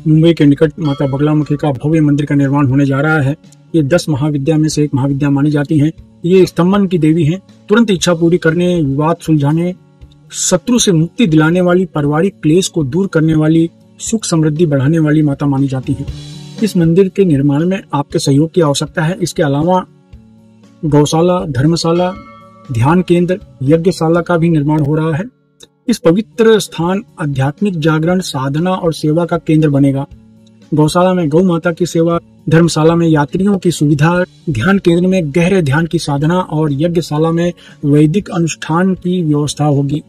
मुंबई के निकट माता बगलामुखी का भव्य मंदिर का निर्माण होने जा रहा है। ये 10 महाविद्या में से एक महाविद्या मानी जाती है। ये स्तंभन की देवी है, तुरंत इच्छा पूरी करने, विवाद सुलझाने, शत्रु से मुक्ति दिलाने वाली, पारिवारिक क्लेश को दूर करने वाली, सुख समृद्धि बढ़ाने वाली माता मानी जाती है। इस मंदिर के निर्माण में आपके सहयोग की आवश्यकता है। इसके अलावा गौशाला, धर्मशाला, ध्यान केंद्र, यज्ञशाला का भी निर्माण हो रहा है। इस पवित्र स्थान आध्यात्मिक जागरण, साधना और सेवा का केंद्र बनेगा। गौशाला में गौ माता की सेवा, धर्मशाला में यात्रियों की सुविधा, ध्यान केंद्र में गहरे ध्यान की साधना और यज्ञशाला में वैदिक अनुष्ठान की व्यवस्था होगी।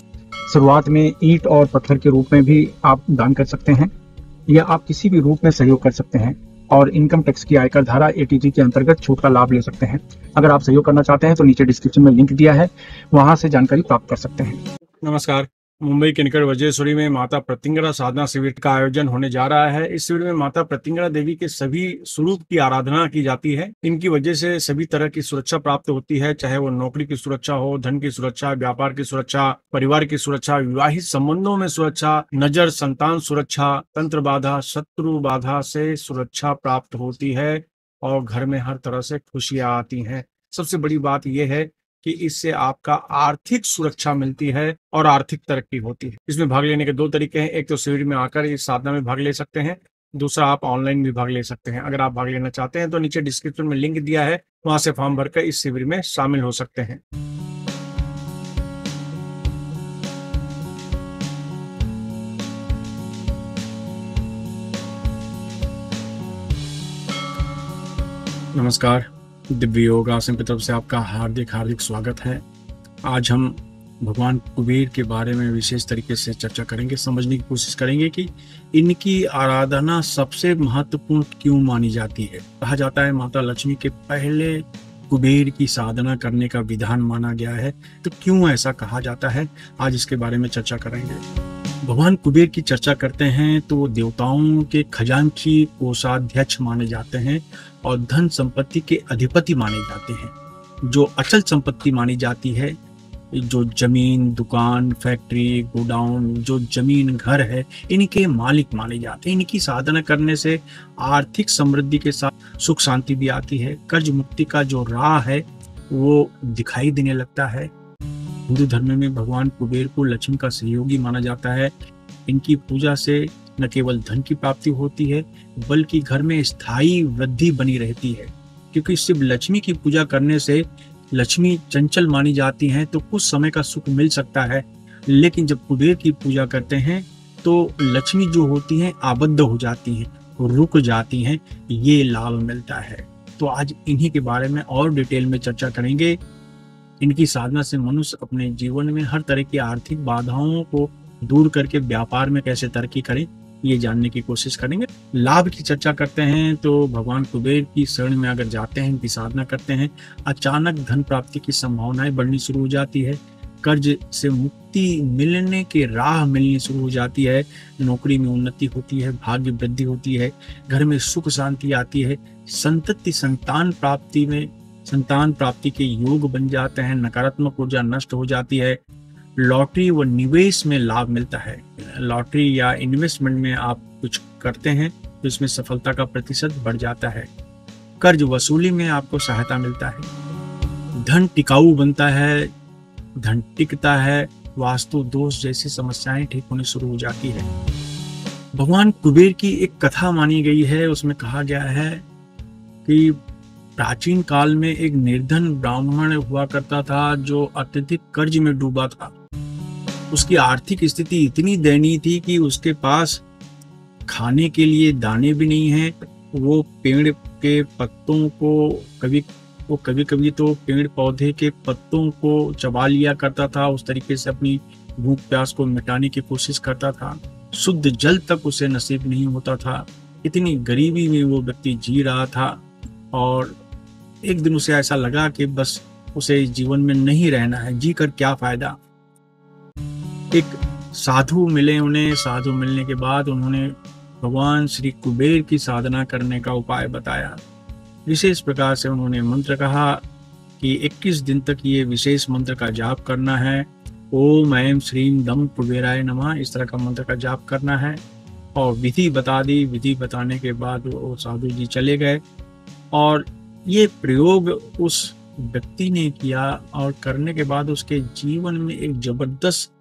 शुरुआत में ईंट और पत्थर के रूप में भी आप दान कर सकते हैं या आप किसी भी रूप में सहयोग कर सकते हैं और इनकम टैक्स की आयकर धारा 80G के अंतर्गत छूट का लाभ ले सकते हैं। अगर आप सहयोग करना चाहते हैं तो नीचे डिस्क्रिप्शन में लिंक दिया है, वहां से जानकारी प्राप्त कर सकते हैं। नमस्कार। मुंबई के निकट वज्रेश्वरी में माता प्रत्यंगरा साधना शिविर का आयोजन होने जा रहा है। इस शिविर में माता प्रत्यंगरा देवी के सभी स्वरूप की आराधना की जाती है। इनकी वजह से सभी तरह की सुरक्षा प्राप्त होती है, चाहे वो नौकरी की सुरक्षा हो, धन की सुरक्षा, व्यापार की सुरक्षा, परिवार की सुरक्षा, विवाहित संबंधों में सुरक्षा, नजर, संतान सुरक्षा, तंत्र बाधा, शत्रु बाधा से सुरक्षा प्राप्त होती है और घर में हर तरह से खुशियां आती हैं। सबसे बड़ी बात यह है कि इससे आपका आर्थिक सुरक्षा मिलती है और आर्थिक तरक्की होती है। इसमें भाग लेने के 2 तरीके हैं। एक तो शिविर में आकर इस साधना में भाग ले सकते हैं, दूसरा आप ऑनलाइन भी भाग ले सकते हैं। अगर आप भाग लेना चाहते हैं तो नीचे डिस्क्रिप्शन में लिंक दिया है, वहां से फॉर्म भरकर इस शिविर में शामिल हो सकते हैं। नमस्कार। दिव्य योग आश्रम की तरफ से आपका हार्दिक स्वागत है। आज हम भगवान कुबेर के बारे में विशेष तरीके से चर्चा करेंगे, समझने की कोशिश करेंगे कि इनकी आराधना सबसे महत्वपूर्ण क्यों मानी जाती है। कहा जाता है माता लक्ष्मी के पहले कुबेर की साधना करने का विधान माना गया है, तो क्यों ऐसा कहा जाता है, आज इसके बारे में चर्चा करेंगे। भगवान कुबेर की चर्चा करते हैं तो वो देवताओं के खजांची, कोषाध्यक्ष माने जाते हैं और धन संपत्ति के अधिपति माने जाते हैं। जो अचल संपत्ति मानी जाती है, जो जमीन, दुकान, फैक्ट्री, गोडाउन, जो जमीन, घर है, इनके मालिक माने जाते हैं। इनकी साधना करने से आर्थिक समृद्धि के साथ सुख शांति भी आती है। कर्ज मुक्ति का जो राह है वो दिखाई देने लगता है। हिंदू धर्म में भगवान कुबेर को लक्ष्मी का सहयोगी माना जाता है। इनकी पूजा से न केवल धन की प्राप्ति होती है बल्कि घर में स्थायी वृद्धि बनी रहती है, क्योंकि सिर्फ लक्ष्मी की पूजा करने से लक्ष्मी चंचल मानी जाती हैं तो कुछ समय का सुख मिल सकता है, लेकिन जब कुबेर की पूजा करते हैं तो लक्ष्मी जो होती हैं आबद्ध हो जाती हैं, रुक जाती हैं, ये लाभ मिलता है। तो आज इन्हीं के बारे में और डिटेल में चर्चा करेंगे। इनकी साधना से मनुष्य अपने जीवन में हर तरह की आर्थिक बाधाओं को दूर करके व्यापार में कैसे तरक्की करें, ये जानने की कोशिश करेंगे। लाभ की चर्चा करते हैं तो भगवान कुबेर की शरण में अगर जाते हैं, इनकी साधना करते हैं, अचानक धन प्राप्ति की संभावनाएं बढ़नी शुरू हो जाती है। कर्ज से मुक्ति मिलने के राह मिलनी शुरू हो जाती है। नौकरी में उन्नति होती है, भाग्य वृद्धि होती है, घर में सुख शांति आती है, संतान प्राप्ति के योग बन जाते हैं, नकारात्मक ऊर्जा नष्ट हो जाती है। लॉटरी व निवेश में लाभ मिलता है। लॉटरी या इन्वेस्टमेंट में आप कुछ करते हैं तो इसमें सफलता का प्रतिशत बढ़ जाता है। कर्ज वसूली में आपको सहायता मिलता है। धन टिकाऊ बनता है, धन टिकता है, वास्तु दोष जैसी समस्याएं ठीक होनी शुरू हो जाती है। भगवान कुबेर की एक कथा मानी गई है, उसमें कहा गया है कि प्राचीन काल में एक निर्धन ब्राह्मण हुआ करता था जो अत्यधिक कर्ज में डूबा था। उसकी आर्थिक स्थिति इतनी दयनीय थी कि उसके पास खाने के लिए दाने भी नहीं है। वो पेड़ के पत्तों को कभी कभी तो पेड़ पौधे के पत्तों को चबा लिया करता था। उस तरीके से अपनी भूख प्यास को मिटाने की कोशिश करता था। शुद्ध जल तक उसे नसीब नहीं होता था। इतनी गरीबी में वो व्यक्ति जी रहा था और एक दिन उसे ऐसा लगा कि बस उसे जीवन में नहीं रहना है, जी कर क्या फायदा। एक साधु मिले उन्हें। साधु मिलने के बाद उन्होंने भगवान श्री कुबेर की साधना करने का उपाय बताया। विशेष प्रकार से उन्होंने मंत्र कहा कि 21 दिन तक ये विशेष मंत्र का जाप करना है। ओम ऐं श्रीम दम कुबेराय नमः, इस तरह का मंत्र का जाप करना है। और विधि बता दी। विधि बताने के बाद वो साधु जी चले गए और ये प्रयोग उस व्यक्ति ने किया और करने के बाद उसके जीवन में एक जबरदस्त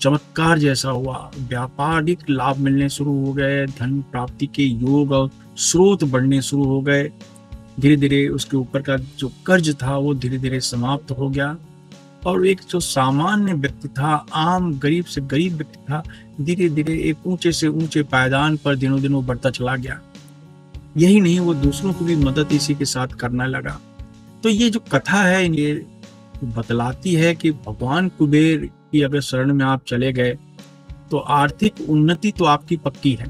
चमत्कार जैसा हुआ। व्यापारिक लाभ मिलने शुरू हो गए, धन प्राप्ति के योग और स्रोत बढ़ने शुरू हो गए। धीरे धीरे उसके ऊपर का जो कर्ज था वो धीरे धीरे समाप्त हो गया और एक जो सामान्य व्यक्ति था, आम गरीब से गरीब व्यक्ति था, धीरे धीरे एक ऊंचे से ऊंचे पायदान पर दिनों दिन वो बढ़ता चला गया। यही नहीं, वो दूसरों की भी मदद इसी के साथ करने लगा। तो ये जो कथा है ये बतलाती है कि भगवान कुबेर की अगर शरण में आप चले गए तो आर्थिक उन्नति तो आपकी पक्की है,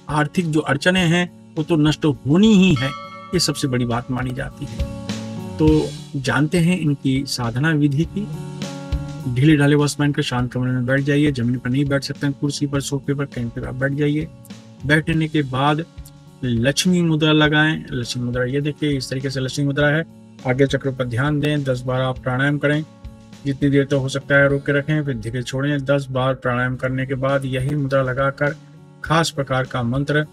आर्थिक जो अड़चने हैं वो तो नष्ट होनी ही है, ये सबसे बड़ी बात मानी जाती है। तो जानते हैं इनकी साधना विधि की। ढीले ढाले वस्त्र पहनकर शांत कमरे में बैठ जाइए। जमीन पर नहीं बैठ सकते हैं, कुर्सी पर, सोफे पर, कहीं पर आप बैठ जाइए। बैठने के बाद लक्ष्मी मुद्रा लगाएं। लक्ष्मी मुद्रा ये देखिए, इस तरीके से लक्ष्मी मुद्रा है। आगे चक्र पर ध्यान दें। 10 बार आप प्राणायाम करें, जितनी देर तक हो सकता है रोक के रखें, फिर धीरे छोड़ें। 10 बार प्राणायाम करने के बाद यही मुद्रा लगाकर खास प्रकार का मंत्र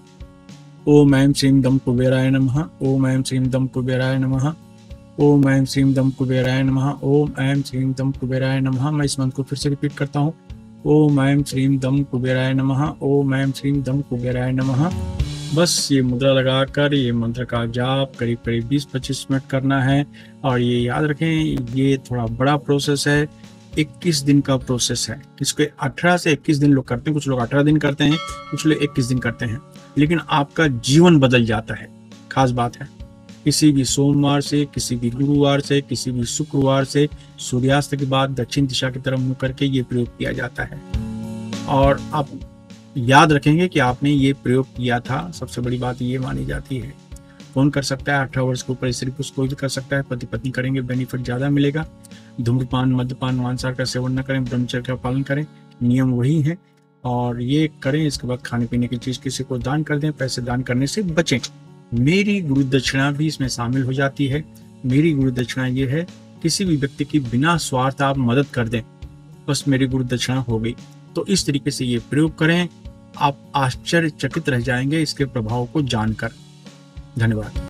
ओम ऐं श्रीं दम कुबेराय नमः, ओम ऐं श्रीं दम कुबेराय नमः, ओम ऐं श्रीं दम कुबेराय नमः, ओम ऐं श्रीं दम कुबेराय नमः। मैं इस मंत्र को फिर से रिपीट करता हूँ। ओम ऐं श्रीं दम कुबेराय नमः, ओम ऐं श्रीं दम कुबेराय नमः। बस ये मुद्रा लगाकर ये मंत्र का जाप करीब करीब 20-25 मिनट करना है। और ये याद रखें, ये थोड़ा बड़ा प्रोसेस है, 21 दिन का प्रोसेस है। इसको 18 से 21 दिन लोग करते हैं, कुछ लोग 18 दिन करते हैं, कुछ लोग 21 दिन करते हैं, लेकिन आपका जीवन बदल जाता है। खास बात है, किसी भी सोमवार से, किसी भी गुरुवार से, किसी भी शुक्रवार से सूर्यास्त के बाद दक्षिण दिशा की तरफ मुंह करके ये प्रयोग किया जाता है। और आप याद रखेंगे कि आपने ये प्रयोग किया था। सबसे बड़ी बात ये मानी जाती है। कौन कर सकता है? 18 वर्ष के ऊपर स्त्री पुरुष कोई भी कर सकता है। पति पत्नी करेंगे, बेनिफिट ज्यादा मिलेगा। धूम्रपान, मद्यपान, मांसाहार का सेवन न करें, ब्रह्मचर्य का पालन करें, नियम वही है। और ये करें। इसके बाद खाने पीने की चीज किसी को दान कर दें, पैसे दान करने से बचें। मेरी गुरु दक्षिणा भी इसमें शामिल हो जाती है। मेरी गुरु दक्षिणा ये है, किसी भी व्यक्ति की बिना स्वार्थ आप मदद कर दें, बस मेरी गुरु दक्षिणा हो गई। तो इस तरीके से ये प्रयोग करें, आप आश्चर्यचकित रह जाएंगे इसके प्रभाव को जानकर। धन्यवाद।